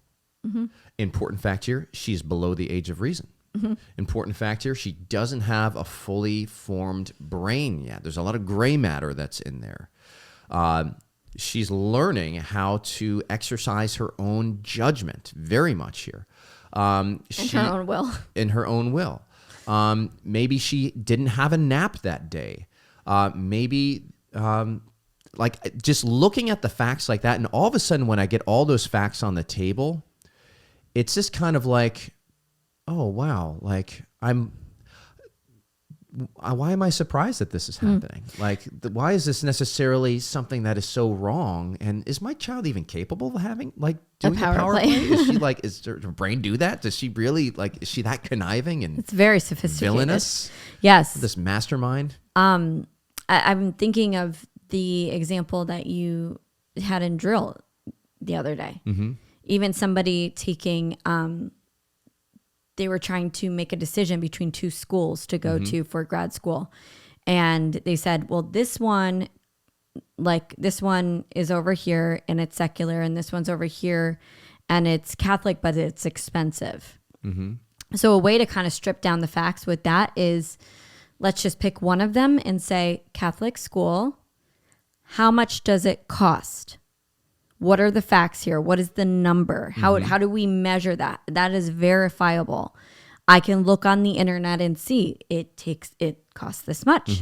Speaker 2: Important fact here, she's below the age of reason. Important fact here, she doesn't have a fully formed brain yet. There's a lot of gray matter that's in there. She's learning how to exercise her own judgment very much here.
Speaker 1: In her own will.
Speaker 2: In her own will. Maybe she didn't have a nap that day. Maybe like just looking at the facts like that, and all of a sudden when I get all those facts on the table, it's just kind of like, oh, wow, like why am I surprised that this is happening? Like, why is this necessarily something that is so wrong? And is my child even capable of having, like, doing a power play? Is she like, is her brain do that? Does she really, like, is she that conniving and
Speaker 1: it's very sophisticated,
Speaker 2: villainous?
Speaker 1: Yes.
Speaker 2: This mastermind?
Speaker 1: I'm thinking of the example that you had in drill the other day. Even somebody taking, they were trying to make a decision between two schools to go to for grad school. And they said, well, this one is over here and it's secular, and this one's over here and it's Catholic, but it's expensive. So a way to kind of strip down the facts with that is, let's just pick one of them and say, Catholic school, how much does it cost? What are the facts here? What is the number? How do we measure that? That is verifiable. I can look on the internet and see it costs this much.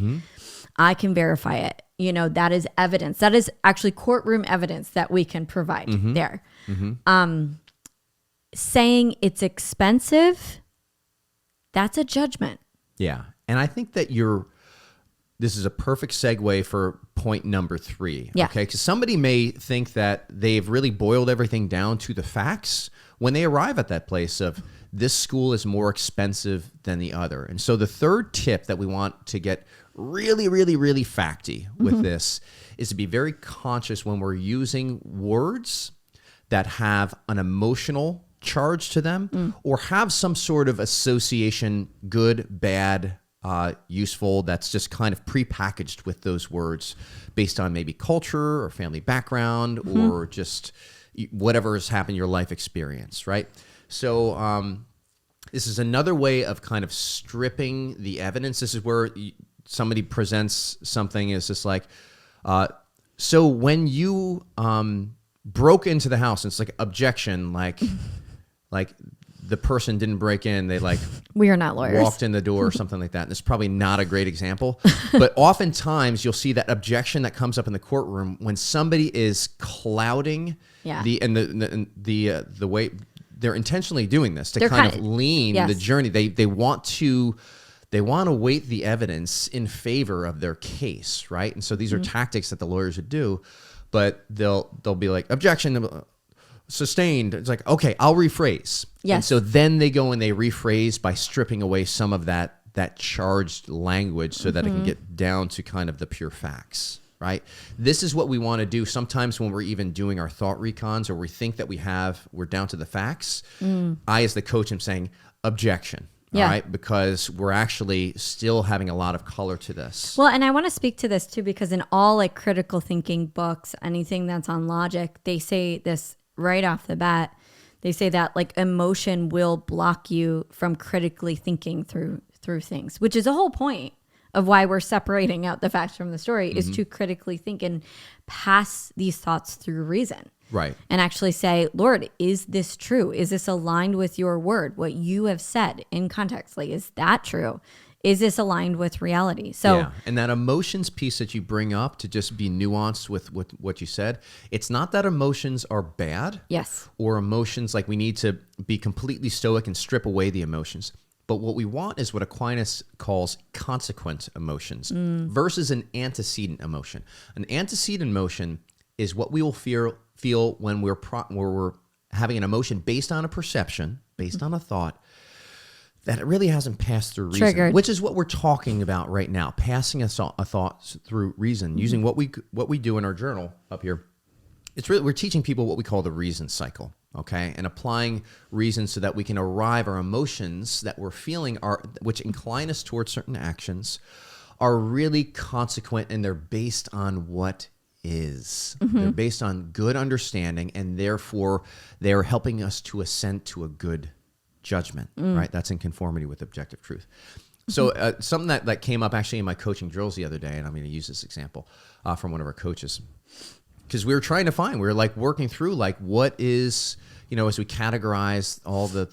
Speaker 1: I can verify it. You know, that is evidence. That is actually courtroom evidence that we can provide there. Saying it's expensive, that's a judgment.
Speaker 2: Yeah. And I think that this is a perfect segue for point number 3.
Speaker 1: Yeah.
Speaker 2: Okay. Because somebody may think that they've really boiled everything down to the facts when they arrive at that place of this school is more expensive than the other. And so the third tip that we want to get really, really, really facty with this is to be very conscious when we're using words that have an emotional charge to them or have some sort of association, good, bad, useful, that's just kind of prepackaged with those words based on maybe culture or family background or just whatever has happened in your life experience, right? So This is another way of kind of stripping the evidence. This is where somebody presents something as just like, so when you broke into the house, and it's like objection, like the person didn't break in, they like
Speaker 1: we are not lawyers,
Speaker 2: walked in the door or something like that. And it's probably not a great example, but oftentimes you'll see that objection that comes up in the courtroom when somebody is clouding the way they're intentionally doing this to kind of lean the journey. They want to weight the evidence in favor of their case, right? And so these are tactics that the lawyers would do, but they'll be like, objection, sustained. It's like, okay, I'll rephrase. Yes. And so then they go and they rephrase by stripping away some of that charged language so that it can get down to kind of the pure facts, right? This is what we want to do sometimes when we're even doing our thought recons or we think that we're down to the facts. I, as the coach, am saying objection. Yeah. All right, because we're actually still having a lot of color to this.
Speaker 1: Well, and I want to speak to this too, because in all like critical thinking books, anything that's on logic, they say this right off the bat. They say that like emotion will block you from critically thinking through things, which is the whole point of why we're separating out the facts from the story, is to critically think and pass these thoughts through reason.
Speaker 2: Right.
Speaker 1: And actually say, Lord, is this true? Is this aligned with your word? What you have said in context, like, is that true? Is this aligned with reality? So, yeah.
Speaker 2: And that emotions piece that you bring up, to just be nuanced with what you said, it's not that emotions are bad.
Speaker 1: Yes.
Speaker 2: Or emotions, like we need to be completely stoic and strip away the emotions. But what we want is what Aquinas calls consequent emotions versus an antecedent emotion. An antecedent emotion is what we will feel when we're having an emotion based on a perception, based on a thought, that it really hasn't passed through reason. Triggered. Which is what we're talking about right now, passing a thought through reason, using what we do in our journal up here. It's really, we're teaching people what we call the reason cycle, okay? And applying reason so that we can arrive, our emotions that we're feeling which incline us towards certain actions, are really consequent, and they're based on what is. They're based on good understanding, and therefore they're helping us to ascend to a good judgment, right? That's in conformity with objective truth. So something that came up actually in my coaching drills the other day, and I'm going to use this example from one of our coaches, because we were trying to find, we were like working through like what is, as we categorize all the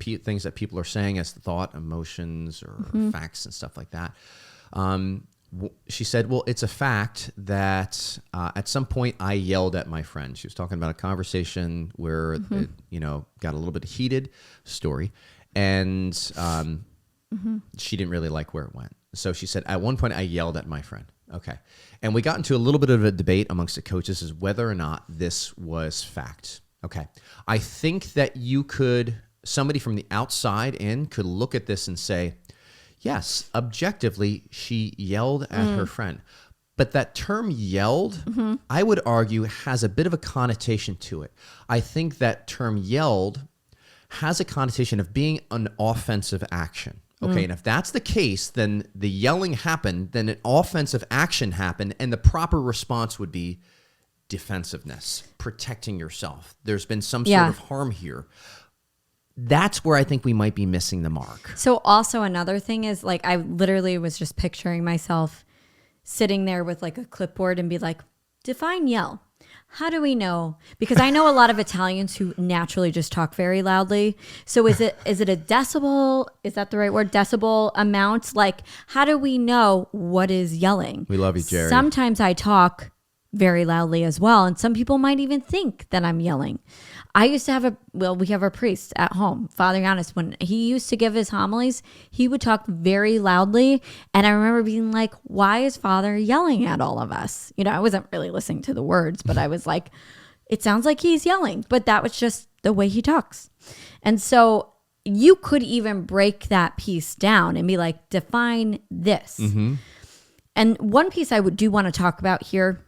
Speaker 2: things that people are saying as thought, emotions, or facts and stuff like that. She said, well, it's a fact that at some point I yelled at my friend. She was talking about a conversation where it, got a little bit heated story, and she didn't really like where it went. So she said, at one point I yelled at my friend. Okay. And we got into a little bit of a debate amongst the coaches as whether or not this was fact. Okay. I think that somebody from the outside in could look at this and say, yes, objectively, she yelled at her friend. But that term yelled, I would argue, has a bit of a connotation to it. I think that term yelled has a connotation of being an offensive action. Okay, and if that's the case, then the yelling happened, then an offensive action happened, and the proper response would be defensiveness, protecting yourself. There's been some sort of harm here. That's where I think we might be missing the mark.
Speaker 1: So also another thing is, like, I literally was just picturing myself sitting there with like a clipboard and be like, define yell. How do we know? Because I know a lot of Italians who naturally just talk very loudly. So is it a decibel? Is that the right word? Decibel amount? Like, how do we know what is yelling?
Speaker 2: We love you, Jerry.
Speaker 1: Sometimes I talk very loudly as well, and some people might even think that I'm yelling. I used to we have a priest at home, Father Giannis. When he used to give his homilies, he would talk very loudly, and I remember being like, why is Father yelling at all of us? I wasn't really listening to the words, but I was like, it sounds like he's yelling, but that was just the way he talks. And so you could even break that piece down and be like, define this. And one piece I do want to talk about here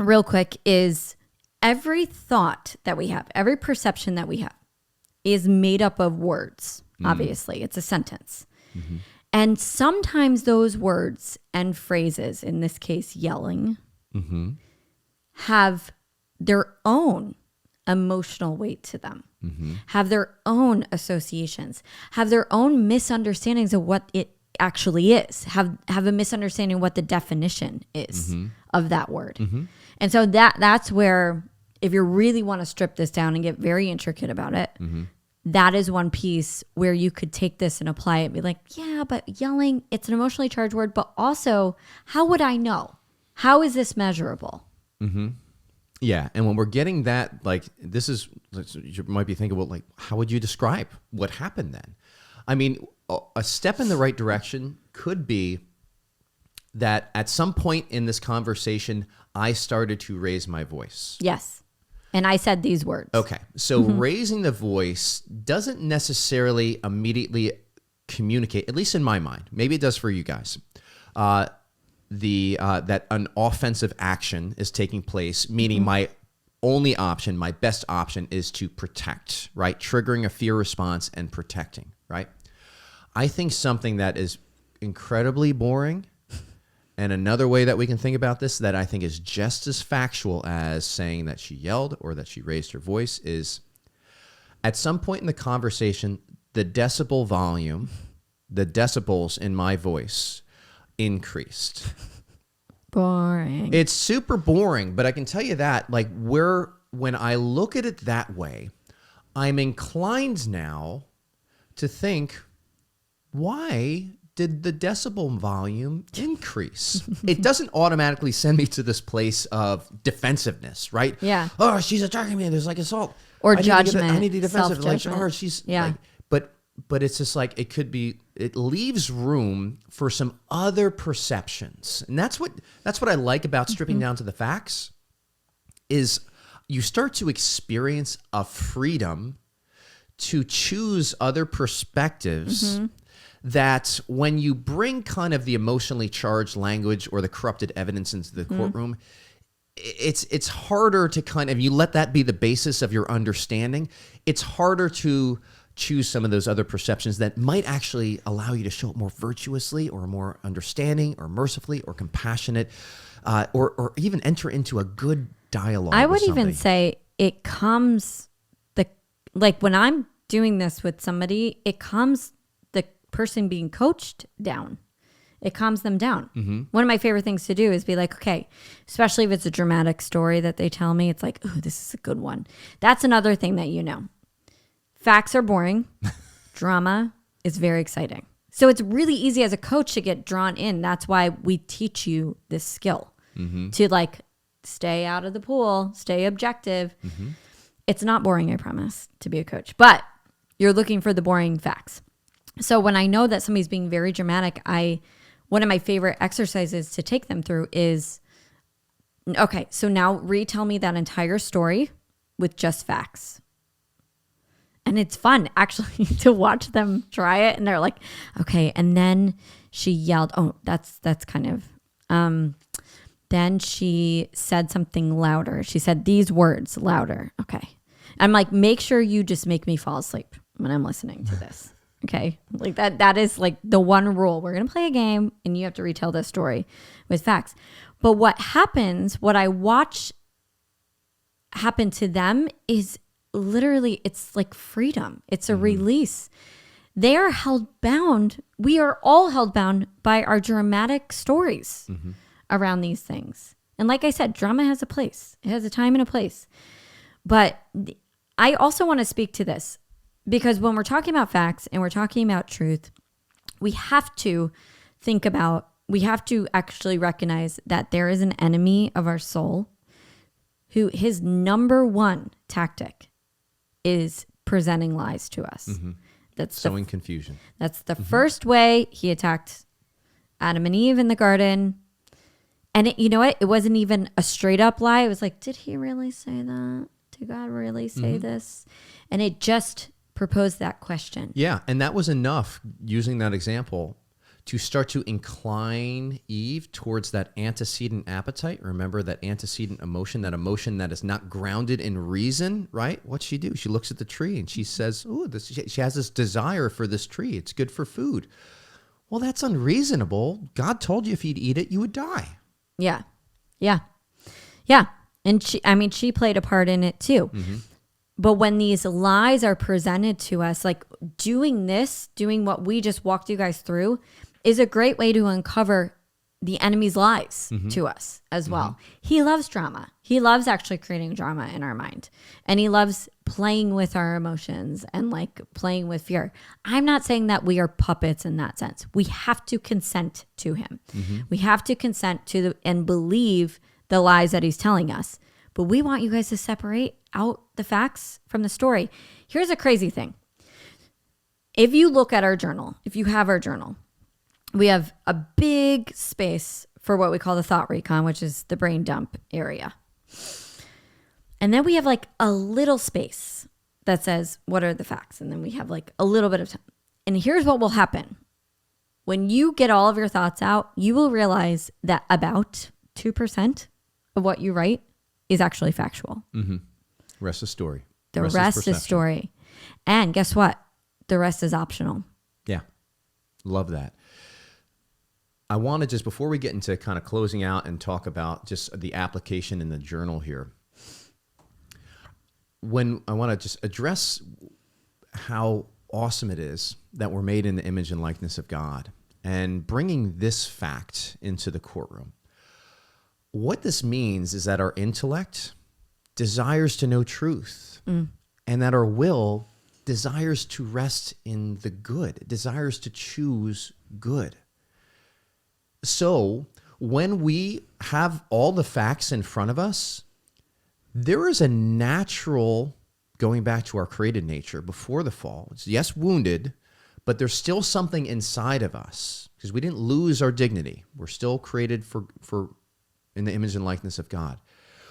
Speaker 1: real quick is every thought that we have, every perception that we have is made up of words. Obviously, it's a sentence. And sometimes those words and phrases, in this case, yelling, have their own emotional weight to them, have their own associations, have their own misunderstandings of what it actually is, have a misunderstanding of what the definition is of that word. And so that's where, if you really want to strip this down and get very intricate about it, that is one piece where you could take this and apply it and be like, yeah, but yelling, it's an emotionally charged word, but also, how would I know? How is this measurable?
Speaker 2: Yeah, and when we're getting that, like, this is, you might be thinking, well, like, how would you describe what happened then? I mean, a step in the right direction could be that at some point in this conversation, I started to raise my voice.
Speaker 1: Yes. And I said these words.
Speaker 2: Okay, so raising the voice doesn't necessarily immediately communicate, at least in my mind. Maybe it does for you guys. That an offensive action is taking place, meaning my only option, my best option is to protect, right? Triggering a fear response and protecting, right? I think something that is incredibly boring, and another way that we can think about this that I think is just as factual as saying that she yelled or that she raised her voice, is at some point in the conversation, the decibel volume, the decibels in my voice increased.
Speaker 1: Boring.
Speaker 2: It's super boring, but I can tell you that, like, when I look at it that way, I'm inclined now to think, why did the decibel volume increase? It doesn't automatically send me to this place of defensiveness, right?
Speaker 1: Yeah.
Speaker 2: Oh, she's attacking me. There's like assault.
Speaker 1: Or judgment.
Speaker 2: I need to be defensive. Like,
Speaker 1: Self-judgment.
Speaker 2: oh, she's
Speaker 1: Yeah.
Speaker 2: like, but it's just like, it leaves room for some other perceptions. And that's what I like about stripping down to the facts, is you start to experience a freedom to choose other perspectives that, when you bring kind of the emotionally charged language or the corrupted evidence into the courtroom, it's harder to kind of, you let that be the basis of your understanding, it's harder to choose some of those other perceptions that might actually allow you to show up more virtuously or more understanding or mercifully or compassionate, or even enter into a good dialogue.
Speaker 1: I would even say it calms like when I'm doing this with somebody, it calms the person being coached down. It calms them down. One of my favorite things to do is be like, okay, especially if it's a dramatic story that they tell me, it's like, oh, this is a good one. That's another thing that you know. Facts are boring. Drama is very exciting. So it's really easy as a coach to get drawn in. That's why we teach you this skill to, like, stay out of the pool, stay objective. It's not boring, I promise, to be a coach, but you're looking for the boring facts. So when I know that somebody's being very dramatic, one of my favorite exercises to take them through is, okay, so now retell me that entire story with just facts. And it's fun, actually, to watch them try it. And they're like, okay. And then she yelled. Oh, that's kind of, then she said something louder. She said these words louder. Okay. I'm like, make sure you just make me fall asleep when I'm listening to this. Okay. Like that is like the one rule. We're going to play a game and you have to retell this story with facts. But what I watch happen to them is, literally, it's like freedom. It's a release. They are held bound. We are all held bound by our dramatic stories around these things. And like I said, drama has a place. It has a time and a place. But I also want to speak to this, because when we're talking about facts and we're talking about truth, we have to actually recognize that there is an enemy of our soul who his number one tactic is presenting lies to us. That's
Speaker 2: sowing confusion.
Speaker 1: That's the first way he attacked Adam and Eve in the garden. And you know what? It wasn't even a straight up lie. It was like, did he really say that? Did God really say this? And it just proposed that question. Yeah.
Speaker 2: And that was enough, using that example, to start to incline Eve towards that antecedent appetite. Remember that antecedent emotion, that emotion that is not grounded in reason, right? What's she do? She looks at the tree and she says, "Oh, she has this desire for this tree. It's good for food." Well, that's unreasonable. God told you if you'd eat it, you would die. Yeah.
Speaker 1: Yeah. Yeah. And she played a part in it too. But when these lies are presented to us, like doing what we just walked you guys through is a great way to uncover the enemy's lies to us as well. He loves drama. He loves actually creating drama in our mind. And he loves playing with our emotions and like playing with fear. I'm not saying that we are puppets in that sense. We have to consent to him. We have to consent to and believe the lies that he's telling us. But we want you guys to separate out the facts from the story. Here's a crazy thing. If you look at our journal, if you have our journal, we have a big space for what we call the thought recon, which is the brain dump area. And then we have like a little space that says, what are the facts? And then we have like a little bit of time. And here's what will happen. When you get all of your thoughts out, you will realize that about 2% of what you write is actually factual.
Speaker 2: Rest is story.
Speaker 1: The rest is story. And guess what? The rest is optional.
Speaker 2: Yeah. Love that. I want to just, before we get into kind of closing out and talk about just the application in the journal here, when I want to just address how awesome it is that we're made in the image and likeness of God and bringing this fact into the courtroom. What this means is that our intellect desires to know truth and that our will desires to rest in the good, desires to choose good. So when we have all the facts in front of us, there is a natural, going back to our created nature before the fall, it's yes, wounded, but there's still something inside of us because we didn't lose our dignity. We're still created for in the image and likeness of God.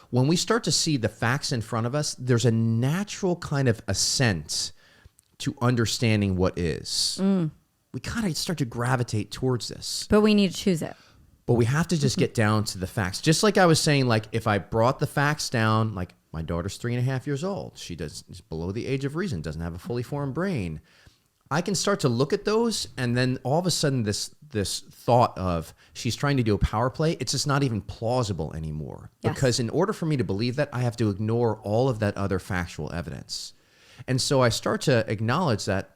Speaker 2: When we start to see the facts in front of us, there's a natural kind of assent to understanding what is. We kind of start to gravitate towards this.
Speaker 1: But we need to choose it.
Speaker 2: But we have to just get down to the facts. Just like I was saying, like if I brought the facts down, like my daughter's 3.5 years old. She's below the age of reason, doesn't have a fully formed brain. I can start to look at those, and then all of a sudden this thought of she's trying to do a power play, it's just not even plausible anymore. Yes. Because in order for me to believe that, I have to ignore all of that other factual evidence. And so I start to acknowledge that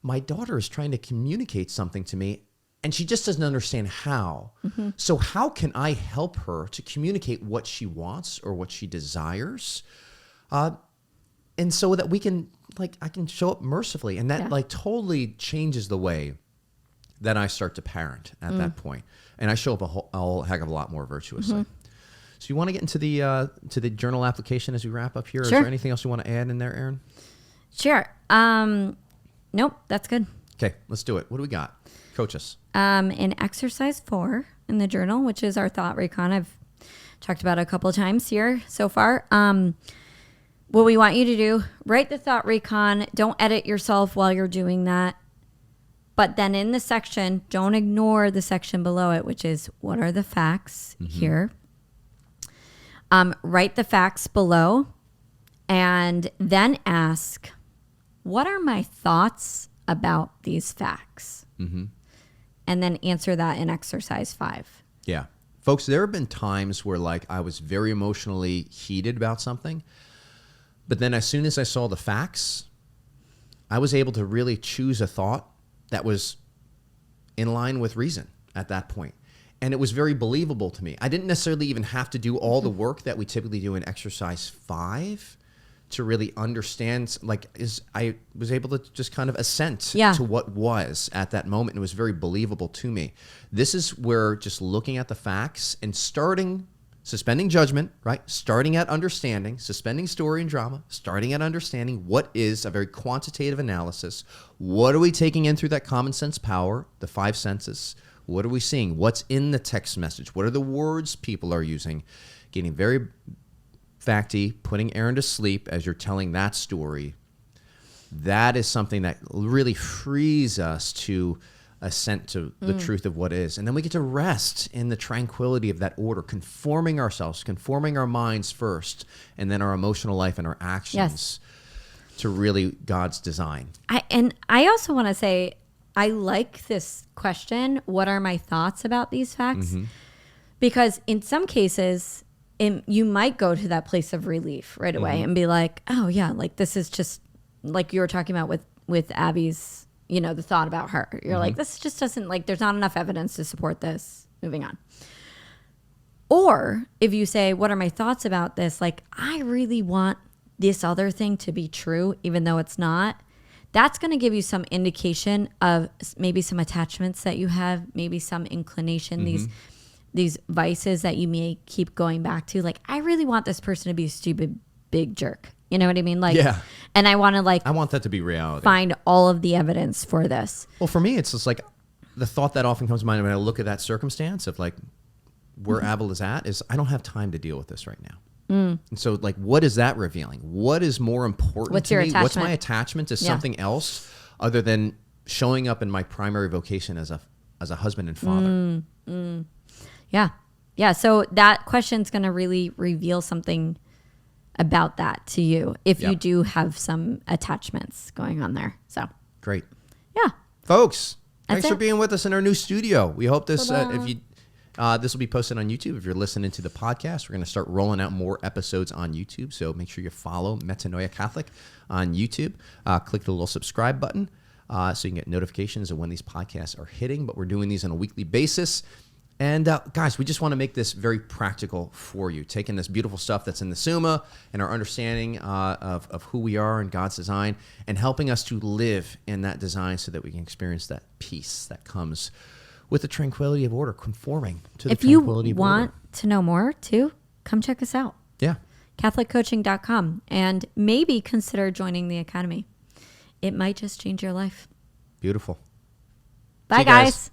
Speaker 2: my daughter is trying to communicate something to me, and she just doesn't understand how. So how can I help her to communicate what she wants or what she desires? And so that we can, like, I can show up mercifully. And that like totally changes the way that I start to parent at that point. And I show up a whole heck of a lot more virtuously. So you want to get into the journal application as we wrap up here? Sure. Is there anything else you want to add in there, Erin?
Speaker 1: Sure. Nope, that's good.
Speaker 2: Okay, let's do it. What do we got? Coach us.
Speaker 1: In exercise 4 in the journal, which is our thought recon, I've talked about it a couple of times here so far. What we want you to do, write the thought recon. Don't edit yourself while you're doing that. But then in the section, don't ignore the section below it, which is what are the facts here. Write the facts below and then ask, what are my thoughts about these facts? And then answer that in exercise 5.
Speaker 2: Yeah. Folks, there have been times where like I was very emotionally heated about something, but then as soon as I saw the facts, I was able to really choose a thought that was in line with reason at that point. And it was very believable to me. I didn't necessarily even have to do all the work that we typically do in exercise 5 to really understand, I was able to just kind of assent to what was at that moment. And it was very believable to me. This is where just looking at the facts and suspending judgment, right? Starting at understanding, suspending story and drama, starting at understanding what is a very quantitative analysis. What are we taking in through that common sense power, the 5 senses? What are we seeing? What's in the text message? What are the words people are using? Getting very facty, putting Erin to sleep as you're telling that story. That is something that really frees us to assent to the truth of what is. And then we get to rest in the tranquility of that order, conforming ourselves, conforming our minds first, and then our emotional life and our actions to really God's design.
Speaker 1: I also want to say, I like this question, what are my thoughts about these facts? Because in some cases, you might go to that place of relief right away and be like, oh yeah, like this is just like you were talking about with Abby's, the thought about her. You're like, this just doesn't, like, there's not enough evidence to support this. Moving on. Or if you say, what are my thoughts about this? Like, I really want this other thing to be true, even though it's not. That's going to give you some indication of maybe some attachments that you have, maybe some inclination, these vices that you may keep going back to. Like, I really want this person to be a stupid big jerk. You know what I mean? Like, yeah. And I want to, I want that to be reality. Find all of the evidence for this.
Speaker 2: Well, for me, it's just like the thought that often comes to mind when I look at that circumstance of like where Abel is at is I don't have time to deal with this right now. And so, like, what is that revealing? What is more important to me? Attachment? What's my attachment to something else other than showing up in my primary vocation as a husband and father?
Speaker 1: Yeah. So that question's going to really reveal something about that to you if you do have some attachments going on there. So
Speaker 2: great.
Speaker 1: Yeah.
Speaker 2: Folks, thanks for being with us in our new studio. We hope this, this will be posted on YouTube. If you're listening to the podcast, we're going to start rolling out more episodes on YouTube. So make sure you follow Metanoia Catholic on YouTube. Click the little subscribe button so you can get notifications of when these podcasts are hitting. But we're doing these on a weekly basis. And guys, we just want to make this very practical for you, taking this beautiful stuff that's in the Summa and our understanding of who we are and God's design and helping us to live in that design so that we can experience that peace that comes with the tranquility of order, conforming to the tranquility of order.
Speaker 1: If you want to know more, too, come check us out.
Speaker 2: Yeah.
Speaker 1: CatholicCoaching.com, and maybe consider joining the Academy. It might just change your life.
Speaker 2: Beautiful.
Speaker 1: Bye, guys.